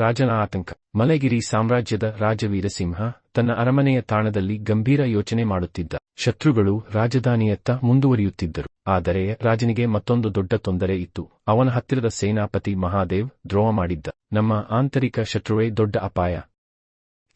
ರಾಜನ ಆತಂಕ. ಮಲಗಿರಿ ಸಾಮ್ರಾಜ್ಯದ ರಾಜ ವೀರಸಿಂಹ ತನ್ನ ಅರಮನೆಯ ತಾಣದಲ್ಲಿ ಗಂಭೀರ ಯೋಚನೆ ಮಾಡುತ್ತಿದ್ದ. ಶತ್ರುಗಳು ರಾಜಧಾನಿಯತ್ತ ಮುಂದುವರಿಯುತ್ತಿದ್ದರು. ಆದರೆ ರಾಜನಿಗೆ ಮತ್ತೊಂದು ದೊಡ್ಡ ತೊಂದರೆ ಇತ್ತು. ಅವನ ಹತ್ತಿರದ ಸೇನಾಪತಿ ಮಹಾದೇವ್ ದ್ರೋಹ ಮಾಡಿದ್ದ. ನಮ್ಮ ಆಂತರಿಕ ಶತ್ರುವೇ ದೊಡ್ಡ ಅಪಾಯ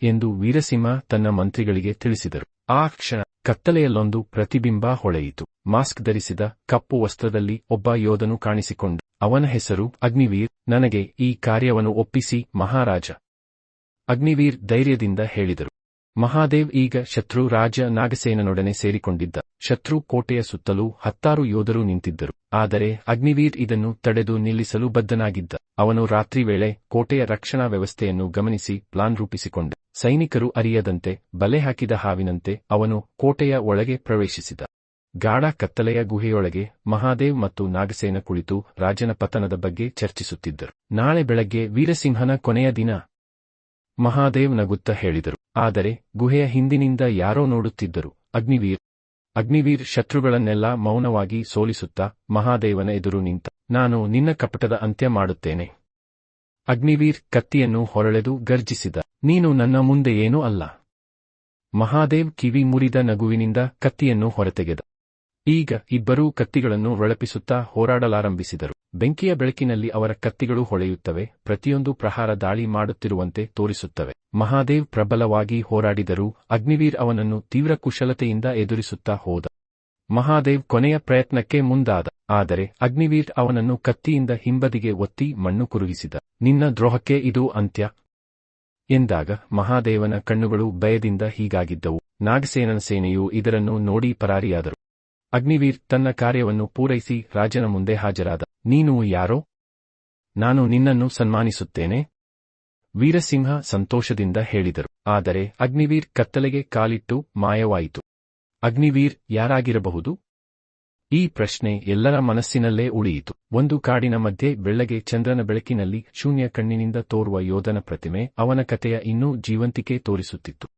ಎಂದು ವೀರಸಿಂಹ ತನ್ನ ಮಂತ್ರಿಗಳಿಗೆ ತಿಳಿಸಿದರು. ಆ ಕ್ಷಣ ಕತ್ತಲೆಯಲ್ಲೊಂದು ಪ್ರತಿಬಿಂಬ ಹೊಳೆಯಿತು. ಮಾಸ್ಕ್ ಧರಿಸಿದ ಕಪ್ಪು ವಸ್ತ್ರದಲ್ಲಿ ಒಬ್ಬ ಯೋಧನು ಕಾಣಿಸಿಕೊಂಡ. ಅವನ ಹೆಸರು ಅಗ್ನಿವೀರ್. ನನಗೆ ಈ ಕಾರ್ಯವನ್ನು ಒಪ್ಪಿಸಿ ಮಹಾರಾಜ, ಅಗ್ನಿವೀರ್ ಧೈರ್ಯದಿಂದ ಹೇಳಿದರು. ಮಹಾದೇವ್ ಈಗ ಶತ್ರು ರಾಜ ನಾಗಸೇನನೊಡನೆ ಸೇರಿಕೊಂಡಿದ್ದ. ಶತ್ರು ಕೋಟೆಯ ಸುತ್ತಲೂ 10 ಯೋಧರು ನಿಂತಿದ್ದರು. ಆದರೆ ಅಗ್ನಿವೀರ್ ಇದನ್ನು ತಡೆದು ನಿಲ್ಲಿಸಲು ಬದ್ಧನಾಗಿದ್ದ. ಅವನು ರಾತ್ರಿ ವೇಳೆ ಕೋಟೆಯ ರಕ್ಷಣಾ ವ್ಯವಸ್ಥೆಯನ್ನು ಗಮನಿಸಿ ಪ್ಲಾನ್ ರೂಪಿಸಿಕೊಂಡ. ಸೈನಿಕರು ಅರಿಯದಂತೆ ಬಲೆ ಹಾಕಿದ ಹಾವಿನಂತೆ ಅವನು ಕೋಟೆಯ ಒಳಗೆ ಪ್ರವೇಶಿಸಿದ. ಗಾಢ ಕತ್ತಲೆಯ ಗುಹೆಯೊಳಗೆ ಮಹಾದೇವ್ ಮತ್ತು ನಾಗಸೇನ ಕುಳಿತು ರಾಜನ ಪತನದ ಬಗ್ಗೆ ಚರ್ಚಿಸುತ್ತಿದ್ದರು. ನಾಳೆ ಬೆಳಗ್ಗೆ ವೀರಸಿಂಹನ ಕೊನೆಯ ದಿನ, ಮಹಾದೇವ್ ನಗುತ್ತಾ ಹೇಳಿದರು. ಆದರೆ ಗುಹೆಯ ಹಿಂದಿನಿಂದ ಯಾರೋ ನೋಡುತ್ತಿದ್ದರು. ಅಗ್ನಿವೀರ್ ಶತ್ರುಗಳನ್ನೆಲ್ಲ ಮೌನವಾಗಿ ಸೋಲಿಸುತ್ತಾ ಮಹಾದೇವನ ಎದುರು ನಿಂತ. ನಾನು ನಿನ್ನ ಕಪಟದ ಅಂತ್ಯ ಮಾಡುತ್ತೇನೆ. ಅಗ್ನಿವೀರ್ ಕತ್ತಿಯನ್ನು ಹೊರಳೆದು ಗರ್ಜಿಸಿದ. ನೀನು ನನ್ನ ಮುಂದೆ ಏನೂ ಅಲ್ಲ. ಮಹಾದೇವ್ ಕಿವಿ ಮುರಿದ ನಗುವಿನಿಂದ ಕತ್ತಿಯನ್ನು ಹೊರತೆಗೆದ. ಈಗ ಇಬ್ಬರೂ ಕತ್ತಿಗಳನ್ನು ರಳಪಿಸುತ್ತಾ ಹೋರಾಡಲಾರಂಭಿಸಿದರು. ಬೆಂಕಿಯ ಬೆಳಕಿನಲ್ಲಿ ಅವರ ಕತ್ತಿಗಳು ಹೊಳೆಯುತ್ತವೆ, ಪ್ರತಿಯೊಂದು ಪ್ರಹಾರ ದಾಳಿ ಮಾಡುತ್ತಿರುವಂತೆ ತೋರಿಸುತ್ತವೆ. ಮಹಾದೇವ್ ಪ್ರಬಲವಾಗಿ ಹೋರಾಡಿದರೂ ಅಗ್ನಿವೀರ್ ಅವನನ್ನು ತೀವ್ರ ಕುಶಲತೆಯಿಂದ ಎದುರಿಸುತ್ತಾ ಹೋದ. ಮಹಾದೇವ್ ಕೊನೆಯ ಪ್ರಯತ್ನಕ್ಕೆ ಮುಂದಾದ. ಆದರೆ ಅಗ್ನಿವೀರ್ ಅವನನ್ನು ಕತ್ತಿಯಿಂದ ಹಿಂಬದಿಗೆ ಒತ್ತಿ ಮಣ್ಣು ಕುರುಹಿಸಿದ. ನಿನ್ನ ದ್ರೋಹಕ್ಕೆ ಇದು ಅಂತ್ಯ ಎಂದಾಗ ಮಹಾದೇವನ ಕಣ್ಣುಗಳು ಭಯದಿಂದ ಹೀಗಾಗಿದ್ದವು. ನಾಗಸೇನನ ಸೇನೆಯು ಇದರನ್ನು ನೋಡಿ ಪರಾರಿಯಾದರು. ಅಗ್ನಿವೀರ್ ತನ್ನ ಕಾರ್ಯವನ್ನು ಪೂರೈಸಿ ರಾಜನ ಮುಂದೆ ಹಾಜರಾದ. ನೀನು ಯಾರೋ? ನಾನು ನಿನ್ನನ್ನು ಸನ್ಮಾನಿಸುತ್ತೇನೆ, ವೀರಸಿಂಹ ಸಂತೋಷದಿಂದ ಹೇಳಿದರು. ಆದರೆ ಅಗ್ನಿವೀರ್ ಕತ್ತಲೆಗೆ ಕಾಲಿಟ್ಟು ಮಾಯವಾಯಿತು. ಅಗ್ನಿವೀರ್ ಯಾರಾಗಿರಬಹುದು? ಈ ಪ್ರಶ್ನೆ ಎಲ್ಲರ ಮನಸ್ಸಿನಲ್ಲೇ ಉಳಿಯಿತು. ಒಂದು ಕಾಡಿನ ಮಧ್ಯೆ ಬೆಳ್ಳಗೆ ಚಂದ್ರನ ಬೆಳಕಿನಲ್ಲಿ ಶೂನ್ಯ ಕಣ್ಣಿನಿಂದ ತೋರುವ ಯೋಧನ ಪ್ರತಿಮೆ ಅವನ ಕಥೆಯ ಇನ್ನೂ ಜೀವಂತಿಕೆ ತೋರಿಸುತ್ತಿತ್ತು.